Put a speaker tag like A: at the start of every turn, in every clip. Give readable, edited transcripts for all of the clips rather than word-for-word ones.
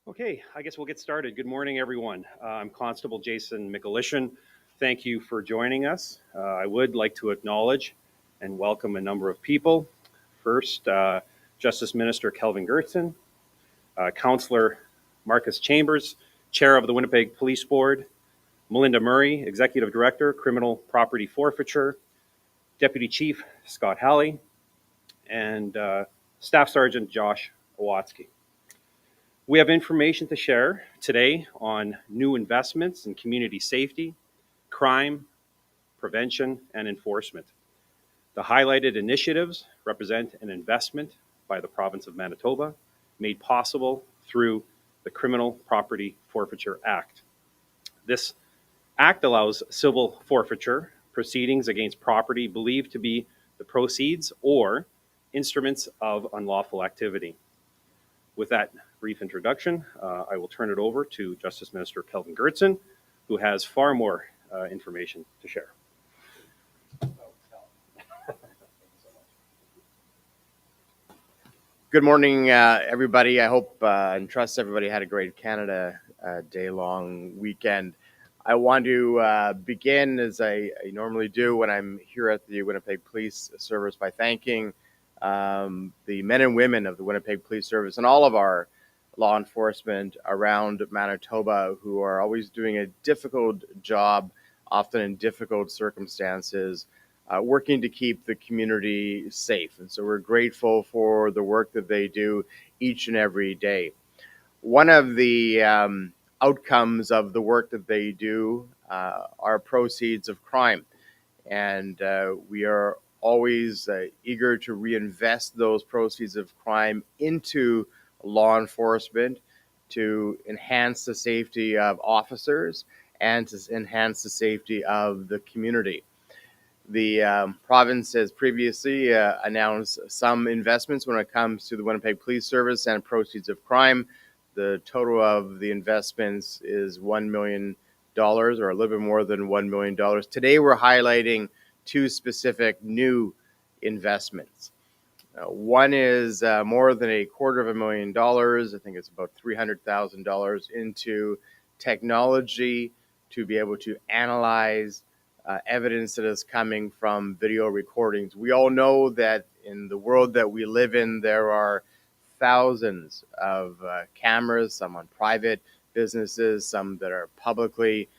A: Okay, I guess we'll get started. Good morning, everyone. I'm Constable Jason McAlishan. Thank you for joining us. I would like to acknowledge and welcome a number of people. First, Justice Minister Kelvin Goertzen, Councillor Marcus Chambers, Chair of the Winnipeg Police Board, Melinda Murray, Executive Director, Criminal Property Forfeiture, Deputy Chief Scot Halley, and Staff Sergeant Josh Ewatski. We have information to share today on new investments in community safety, crime, prevention, and enforcement. The highlighted initiatives represent an investment by the province of Manitoba made possible through the Criminal Property Forfeiture Act. This act allows civil forfeiture proceedings against property believed to be the proceeds or instruments of unlawful activity. With that brief introduction, I will turn it over to Justice Minister Kelvin Goertzen, who has far more information to share.
B: Good morning, everybody. I hope and trust everybody had a great Canada Day-long weekend. I want to begin, as I normally do when I'm here at the Winnipeg Police Service, by thanking the men and women of the Winnipeg Police Service and all of our law enforcement around Manitoba who are always doing a difficult job, often in difficult circumstances, working to keep the community safe. And so we're grateful for the work that they do each and every day. One of the outcomes of the work that they do are proceeds of crime. And we are always eager to reinvest those proceeds of crime into law enforcement to enhance the safety of officers and to enhance the safety of the community. The province has previously announced some investments when it comes to the Winnipeg Police Service and proceeds of crime. The total of the investments is $1 million, or a little bit more than $1 million. Today we're highlighting two specific new investments. One is more than $250,000. I think it's about $300,000 into technology to be able to analyze evidence that is coming from video recordings. We all know that in the world that we live in, there are thousands of cameras, some on private businesses, some that are publicly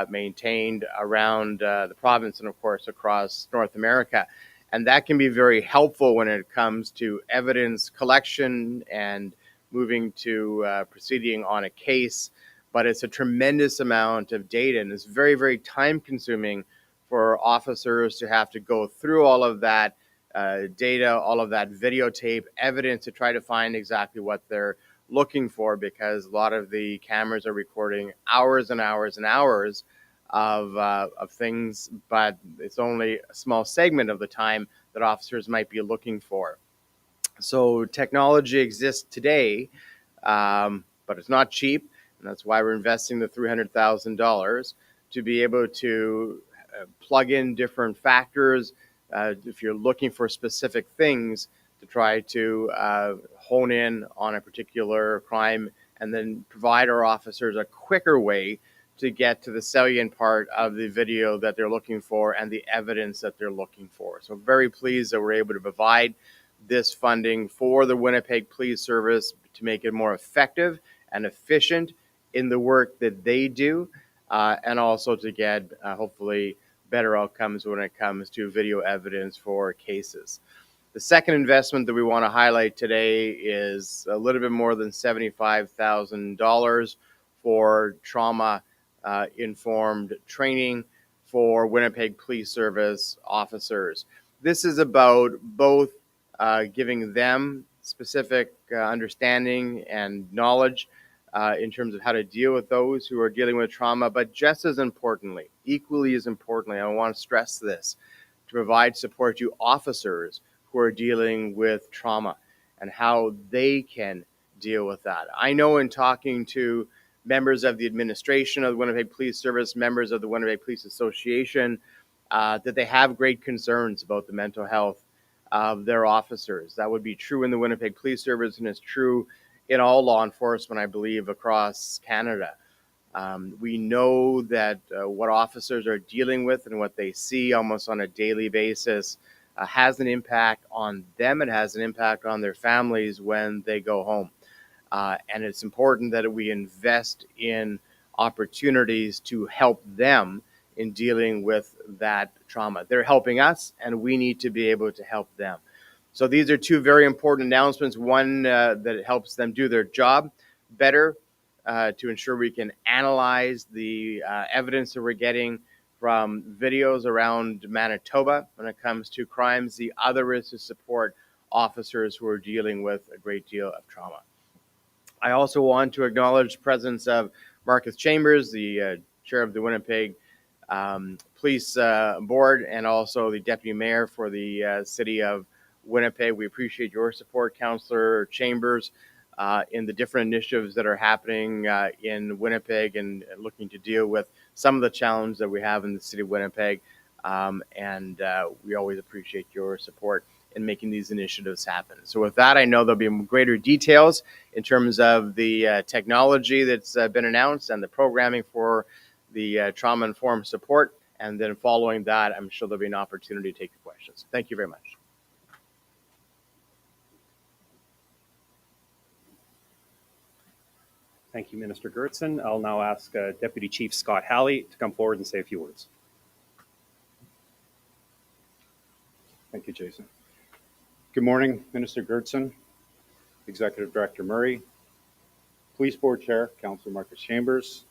B: maintained around the province and, of course, across North America. And that can be very helpful when it comes to evidence collection and moving to proceeding on a case. But it's a tremendous amount of data, and it's very, very time consuming for officers to have to go through all of that data, all of that videotape evidence to try to find exactly what they're looking for, because a lot of the cameras are recording hours and hours and hours of things, but it's only a small segment of the time that officers might be looking for. So technology exists today, but it's not cheap, and that's why we're investing the $300,000 to be able to plug in different factors if you're looking for specific things to try to hone in on a particular crime, and then provide our officers a quicker way to get to the salient part of the video that they're looking for and the evidence that they're looking for. So very pleased that we're able to provide this funding for the Winnipeg Police Service to make it more effective and efficient in the work that they do, and also to get hopefully better outcomes when it comes to video evidence for cases. The second investment that we want to highlight today is a little bit more than $75,000 for trauma informed training for Winnipeg Police Service officers. This is about both giving them specific understanding and knowledge in terms of how to deal with those who are dealing with trauma. But just as importantly, equally as importantly, I want to stress this, to provide support to officers who are dealing with trauma and how they can deal with that. I know in talking to members of the administration of the Winnipeg Police Service, members of the Winnipeg Police Association, that they have great concerns about the mental health of their officers. That would be true in the Winnipeg Police Service, and it's true in all law enforcement, I believe, across Canada. We know that what officers are dealing with and what they see almost on a daily basis has an impact on them. It has an impact on their families when they go home. And it's important that we invest in opportunities to help them in dealing with that trauma. They're helping us, and we need to be able to help them. So these are two very important announcements. One, that helps them do their job better, to ensure we can analyze the evidence that we're getting from videos around Manitoba when it comes to crimes. The other is to support officers who are dealing with a great deal of trauma. I also want to acknowledge the presence of Marcus Chambers, the chair of the Winnipeg Police Board, and also the deputy mayor for the city of Winnipeg. We appreciate your support, Councillor Chambers, in the different initiatives that are happening in Winnipeg and looking to deal with some of the challenges that we have in the city of Winnipeg. And we always appreciate your support in making these initiatives happen. So with that, I know there'll be greater details in terms of the technology that's been announced and the programming for the trauma-informed support. And then following that, I'm sure there'll be an opportunity to take your questions. Thank you very much.
A: Thank you, Minister Goertzen. I'll now ask Deputy Chief Scot Halley to come forward and say a few words.
C: Thank you, Jason. Good morning, Minister Goertzen, Executive Director Murray, Police Board Chair, Councillor Marcus Chambers.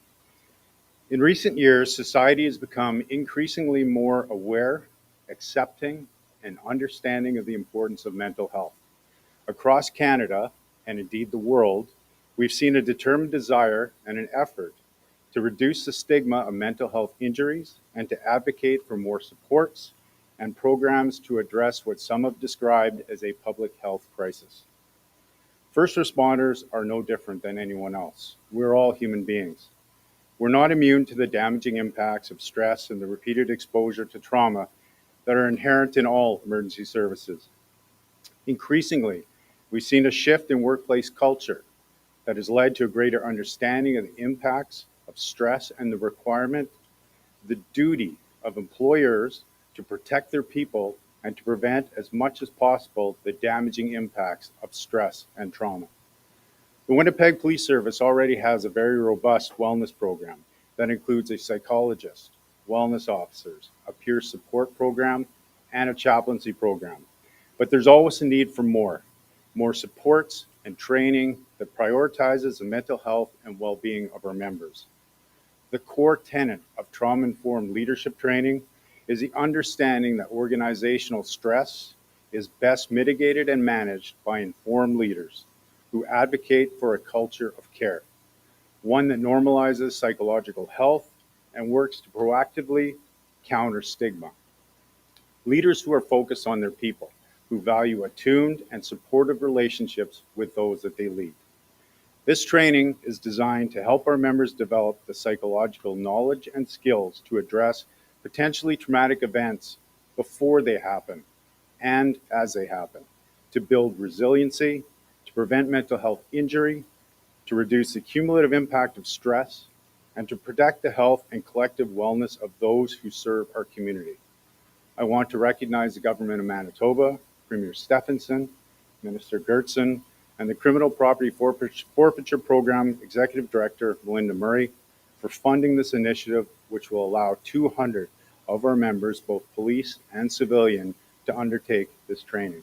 C: In recent years, society has become increasingly more aware, accepting, and understanding of the importance of mental health. Across Canada, and indeed the world, we've seen a determined desire and an effort to reduce the stigma of mental health injuries and to advocate for more supports and programs to address what some have described as a public health crisis. First responders are no different than anyone else. We're all human beings. We're not immune to the damaging impacts of stress and the repeated exposure to trauma that are inherent in all emergency services. Increasingly, we've seen a shift in workplace culture that has led to a greater understanding of the impacts of stress and the requirement, the duty of employers to protect their people and to prevent as much as possible the damaging impacts of stress and trauma. The Winnipeg Police Service already has a very robust wellness program that includes a psychologist, wellness officers, a peer support program, and a chaplaincy program. But there's always a need for more supports and training that prioritizes the mental health and well-being of our members. The core tenet of trauma-informed leadership training is the understanding that organizational stress is best mitigated and managed by informed leaders who advocate for a culture of care, one that normalizes psychological health and works to proactively counter stigma. Leaders who are focused on their people, who value attuned and supportive relationships with those that they lead. This training is designed to help our members develop the psychological knowledge and skills to address potentially traumatic events before they happen and as they happen, to build resiliency, to prevent mental health injury, to reduce the cumulative impact of stress, and to protect the health and collective wellness of those who serve our community. I want to recognize the Government of Manitoba, Premier Stephenson, Minister Goertzen, and the Criminal Property Forfeiture Program Executive Director Melinda Murray for funding this initiative, which will allow 200 of our members, both police and civilian, to undertake this training.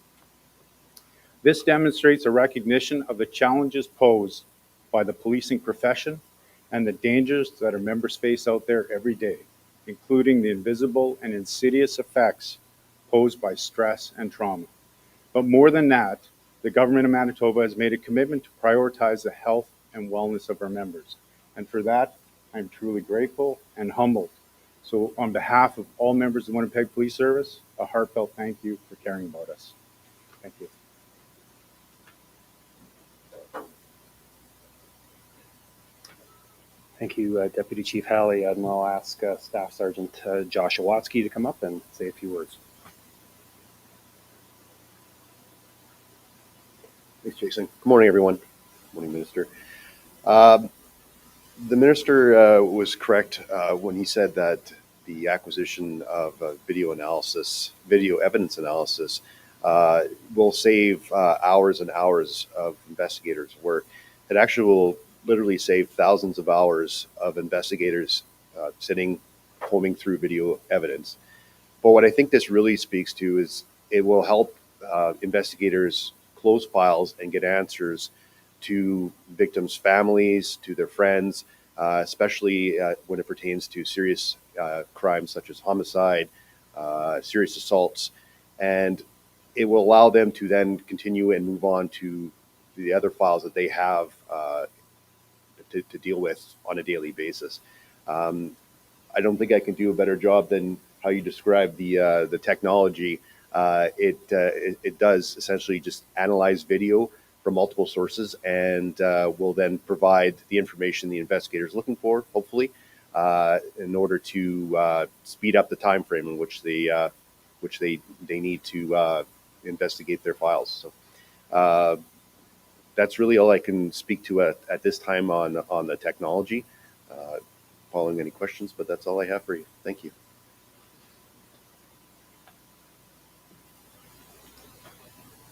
C: This demonstrates a recognition of the challenges posed by the policing profession and the dangers that our members face out there every day, including the invisible and insidious effects posed by stress and trauma. But more than that, The government of Manitoba has made a commitment to prioritize the health and wellness of our members. And for that, I'm truly grateful and humbled. So on behalf of all members of the Winnipeg Police Service, a heartfelt thank you for caring about us. Thank you.
A: Thank you, Deputy Chief Halley. And I'll ask Staff Sergeant Josh Ewatski to come up and say a few words.
D: Thanks, Jason. Good morning, everyone. Good morning, Minister. The Minister was correct when he said that the acquisition of video evidence analysis will save hours and hours of investigators' work. It actually will literally save thousands of hours of investigators sitting, combing through video evidence. But what I think this really speaks to is it will help investigators close files and get answers to victims' families, to their friends, especially when it pertains to serious crimes such as homicide, serious assaults. And it will allow them to then continue and move on to the other files that they have to deal with on a daily basis. I don't think I can do a better job than how you describe the technology. It does essentially just analyze video from multiple sources and will then provide the information the investigator is looking for, hopefully, in order to speed up the time frame in which they need to investigate their files. So that's really all I can speak to at this time on the technology. Following any questions, but that's all I have for you. Thank you.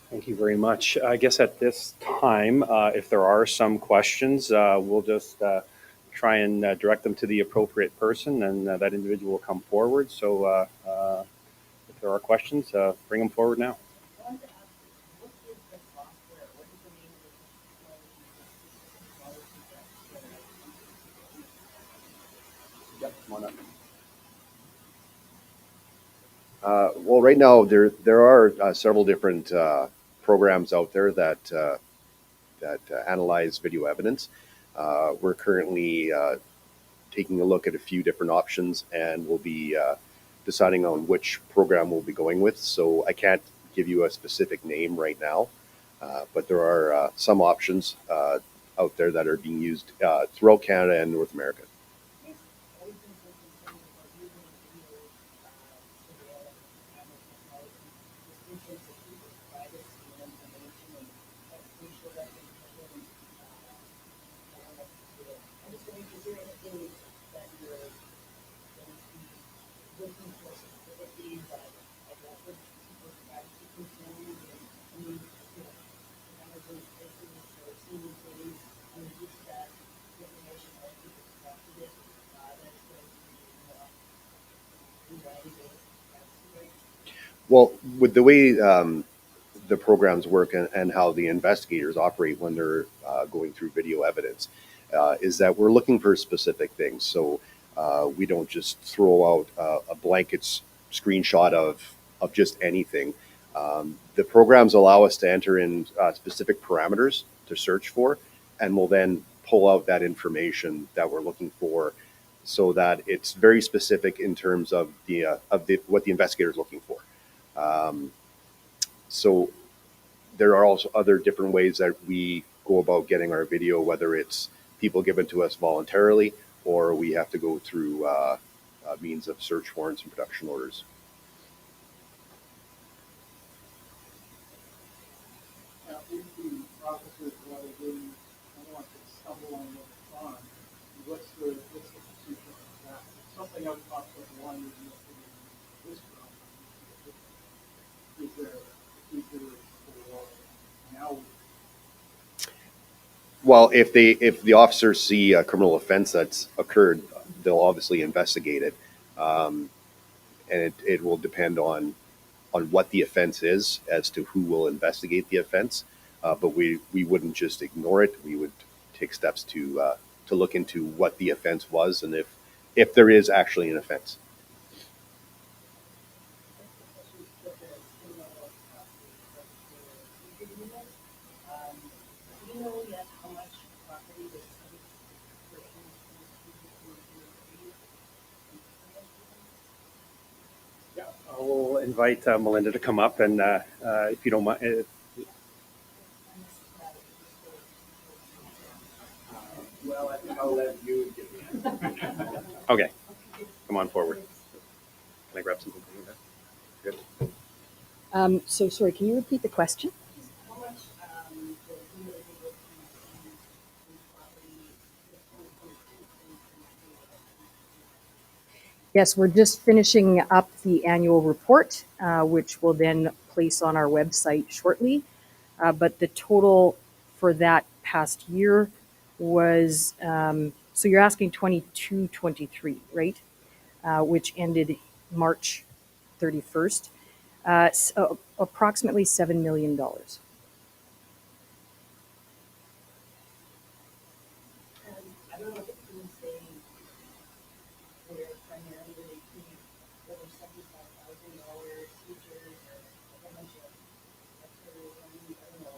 A: Thank you very much. I guess at this time, if there are some questions, we'll just try and direct them to the appropriate person, and that individual will come forward. So if there are questions, bring them forward now. Yep, come on up.
D: Well, right now there are several different programs out there that analyze video evidence. We're currently taking a look at a few different options, and we'll be deciding on which program we'll be going with. So I can't give you a specific name right now, but there are some options out there that are being used throughout Canada and North America. Well, with the way the programs work and how the investigators operate when they're going through video evidence is that we're looking for specific things. So we don't just throw out a blanket screenshot of just anything. The programs allow us to enter in specific parameters to search for, and we'll then pull out that information that we're looking for, so that it's very specific in terms of what the investigator is looking for. So there are also other different ways that we go about getting our video, whether it's people given to us voluntarily or we have to go through means of search warrants and production orders.
E: Now, if the officers want to do, I don't want to stumble on what it's on, what's the procedure for that? Something else pops up one is this problem. Is there a procedure for now?
D: Well, if the officers see a criminal offense that's occurred, they'll obviously investigate it, and it will depend on what the offense is as to who will investigate the offense. But we wouldn't just ignore it. We would take steps to look into what the offense was and if there is actually an offense.
A: invite Melinda to come up, and if you don't mind.
B: Well, I think I'll let you give me.
A: Okay, come on forward. Can I grab something from you there? Good.
F: So sorry, can you repeat the question? Yes, we're just finishing up the annual report, which we'll then place on our website shortly. But the total for that past year was, so you're asking 22-23, right? Which ended March 31st. So approximately $7 million.
G: I don't know if it means they were primarily treating over $75,000 teachers or a whole bunch of I don't know.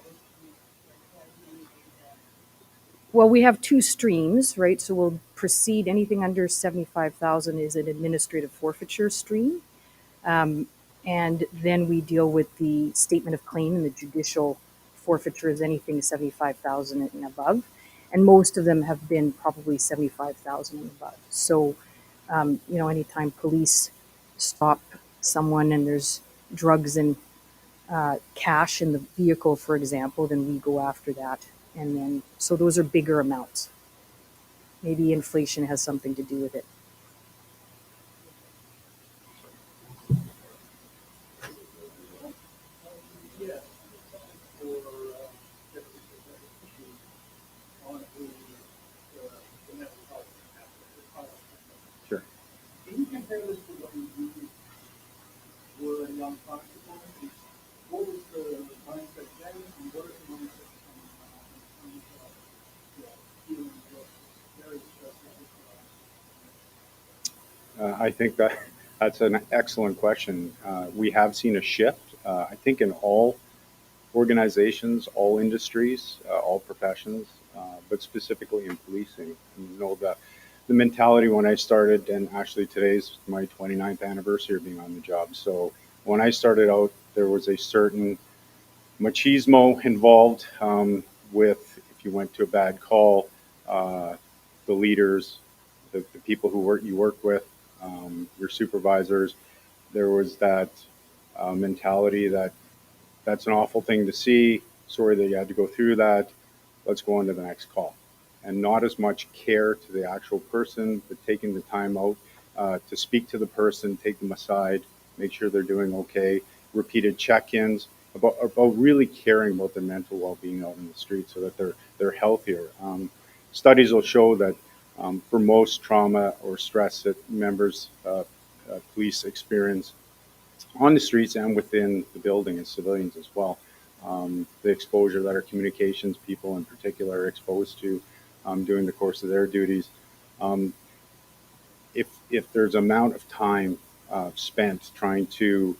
F: Well, we have two streams, right? So we'll proceed, anything under 75,000 is an administrative forfeiture stream. And then we deal with the statement of claim, and the judicial forfeiture is anything 75,000 and above. And most of them have been probably 75,000 and above. So, anytime police stop someone and there's drugs and cash in the vehicle, for example, then we go after that. And then, so those are bigger amounts. Maybe inflation has something to do with it.
A: Sure.
E: Can you compare this to when you were a young constable? What was the mindset then, and what is the mindset in terms of dealing with very stressful
C: I think that's an excellent question. We have seen a shift, I think, in all organizations, all industries, all professions, but specifically in policing. You know, the mentality when I started, and actually today's my 29th anniversary of being on the job. So when I started out, there was a certain machismo involved with, if you went to a bad call, the leaders, the people who you work with, your supervisors, there was that mentality that that's an awful thing to see. Sorry that you had to go through that. Let's go on to the next call. And not as much care to the actual person, but taking the time out to speak to the person, take them aside, make sure they're doing okay, repeated check-ins, about really caring about their mental well-being out in the street so that they're healthier. Studies will show that for most trauma or stress that members, police experience on the streets and within the building as civilians as well, the exposure that our communications people in particular are exposed to during the course of their duties. If there's amount of time spent trying to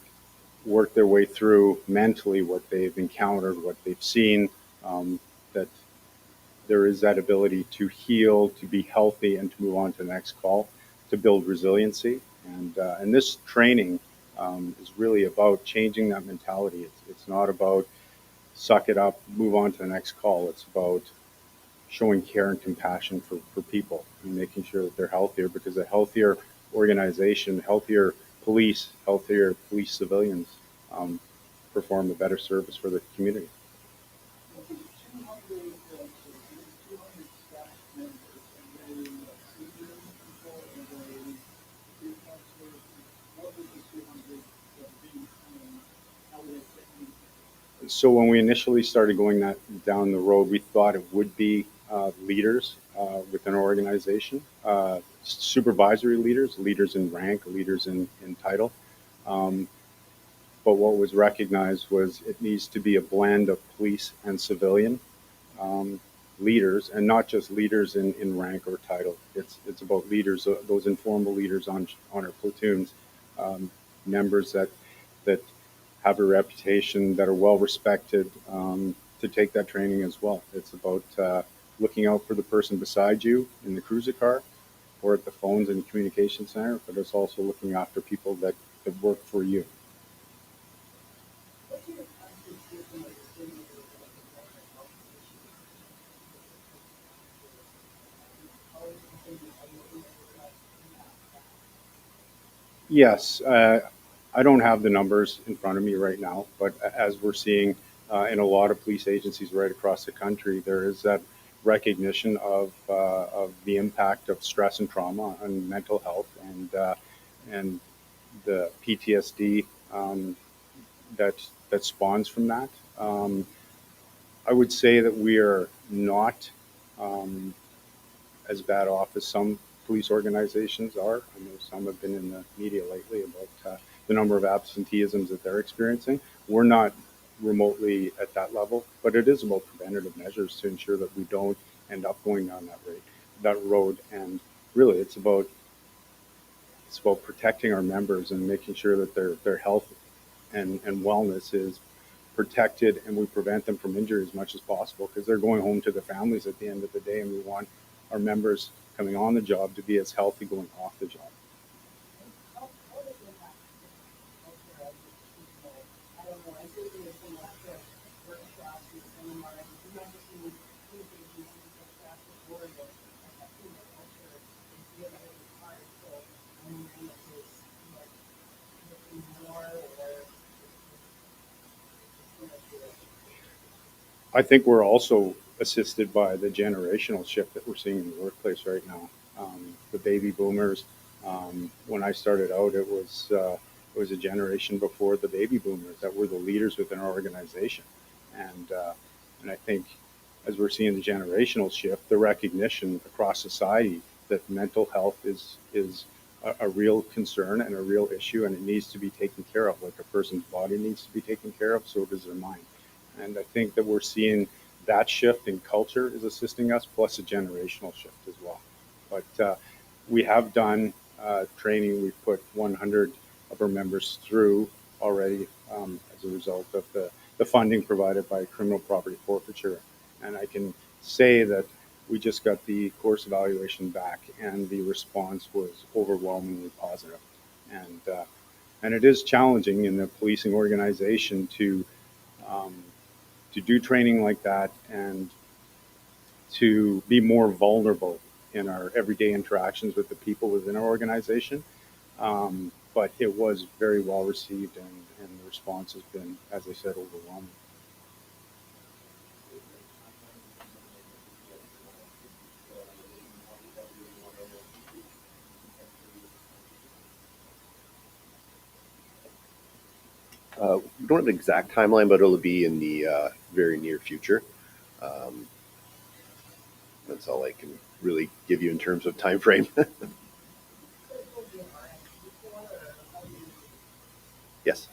C: work their way through mentally what they've encountered, what they've seen, that there is that ability to heal, to be healthy, and to move on to the next call, to build resiliency. And this training is really about changing that mentality. It's not about suck it up, move on to the next call. It's about showing care and compassion for people and making sure that they're healthier, because a healthier organization, healthier police civilians perform a better service for the community. So when we initially started going down the road, we thought it would be leaders within our organization, supervisory leaders in rank, leaders in title. But what was recognized was it needs to be a blend of police and civilian leaders, and not just leaders in rank or title. It's about leaders, those informal leaders on our platoons, members that have a reputation, that are well respected, to take that training as well. It's about looking out for the person beside you in the cruiser car or at the phones in the communication center, but it's also looking after people that work for you.
G: looking at the city, there's like a government health issue. How is the city, are you looking at that?
C: Yes, I don't have the numbers in front of me right now, but as we're seeing in a lot of police agencies right across the country, there is that recognition of the impact of stress and trauma on mental health and the PTSD that spawns from that. I would say that we are not as bad off as some police organizations are. I know some have been in the media lately about the number of absenteeisms that they're experiencing. We're not remotely at that level, but it is about preventative measures to ensure that we don't end up going down that road. And really, it's about protecting our members and making sure that their health and wellness is protected, and we prevent them from injury as much as possible, because they're going home to their families at the end of the day, and we want our members coming on the job to be as healthy going off the job.
G: How does it impact culture of the people? I don't know, I think there's some lack of workshops and seminars, you might just see communications and stuff before the affecting the culture is really hard, so I'm wondering if it's like looking more or
C: I think we're also assisted by the generational shift that we're seeing in the workplace right now. The baby boomers. When I started out, it was a generation before the baby boomers that were the leaders within our organization, and I think as we're seeing the generational shift, the recognition across society that mental health is a real concern and a real issue, and it needs to be taken care of. Like a person's body needs to be taken care of, so does their mind. And I think that we're seeing that shift in culture is assisting us, plus a generational shift as well. But we have done training. We've put 100 of our members through already as a result of the funding provided by criminal property forfeiture. And I can say that we just got the course evaluation back, and the response was overwhelmingly positive. And it is challenging in the policing organization to do training like that and to be more vulnerable in our everyday interactions with the people within our organization. But it was very well received, and the response has been, as I said, overwhelming.
D: We don't have an exact timeline, but it'll be in the very near future. Um, that's all I can really give you in terms of time frame. Yes.